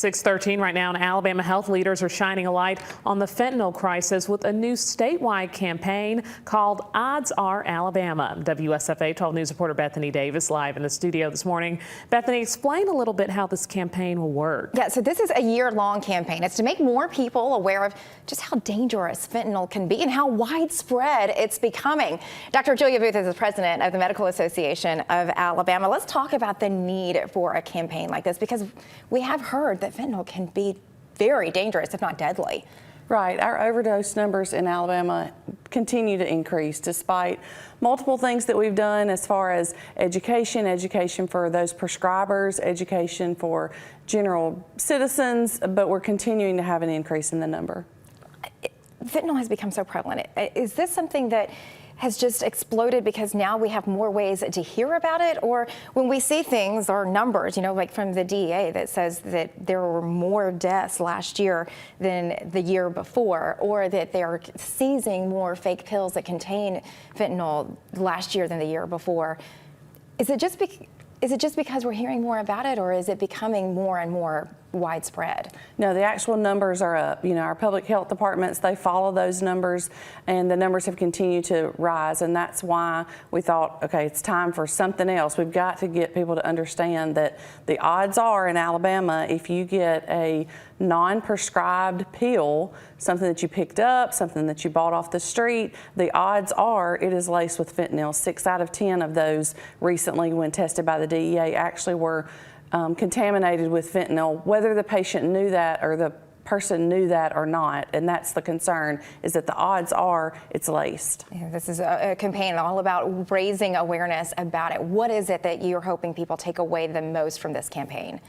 6:13 right now, and Alabama health leaders are shining a light on the fentanyl crisis with a new statewide campaign called Odds Are Alabama. WSFA 12 News reporter Bethany Davis live in the studio this morning. Bethany, explain a little bit how this campaign will work. Yeah, so this is a year-long campaign. It's to make more people aware of just how dangerous fentanyl can be and how widespread it's becoming. Dr. Julia Booth is the president of the Medical Association of Alabama. Let's talk about the need for a campaign like this, because we have heard that fentanyl can be very dangerous, if not deadly. Right. Our overdose numbers in Alabama continue to increase despite multiple things that we've done as far as education for those prescribers, education for general citizens, but we're continuing to have an increase in the number. Fentanyl has become so prevalent. Is this something that has just exploded because now we have more ways to hear about it? Or when we see things or numbers, you know, like from the DEA that says that there were more deaths last year than the year before, or that they're seizing more fake pills that contain fentanyl last year than the year before, is it just because we're hearing more about it, or is it becoming more and more widespread? No, the actual numbers are up. You know, our public health departments, they follow those numbers, and the numbers have continued to rise, and that's why we thought, okay, it's time for something else. We've got to get people to understand that the odds are in Alabama, if you get a non-prescribed pill, something that you picked up, something that you bought off the street, the odds are it is laced with fentanyl. 6 out of 10 of those recently, when tested by the DEA, actually were contaminated with fentanyl, whether the patient knew that or the person knew that or not. And that's the concern, is that the odds are it's laced. Yeah, this is a campaign all about raising awareness about it. What is it that you're hoping people take away the most from this campaign?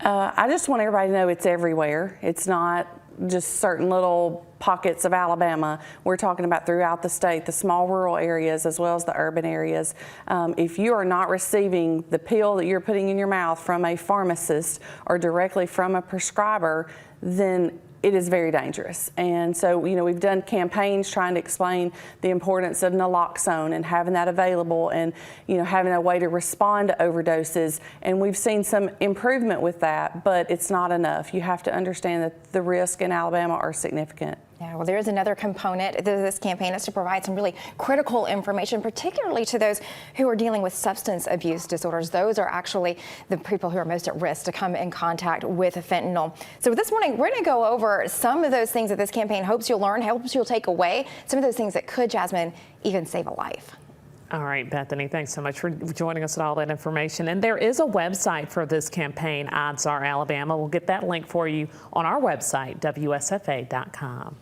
I just want everybody to know it's everywhere. It's not just certain little pockets of Alabama. We're talking about throughout the state, the small rural areas as well as the urban areas. If you are not receiving the pill that you're putting in your mouth from a pharmacist or directly from a prescriber, then it is very dangerous. And so, you know, we've done campaigns trying to explain the importance of naloxone and having that available, and, you know, having a way to respond to overdoses. And we've seen some improvement with that, but it's not enough. You have to understand that the risks in Alabama are significant. Yeah, well, there is another component to this campaign, is to provide some really critical information, particularly to those who are dealing with substance abuse disorders. Those are actually the people who are most at risk to come in contact with fentanyl. So this morning, we're going to go over some of those things that this campaign hopes you'll learn, hopes you'll take away, some of those things that could, Jasmine, even save a life. All right, Bethany, thanks so much for joining us with all that information. And there is a website for this campaign, Odds Are Alabama. We'll get that link for you on our website, WSFA.com.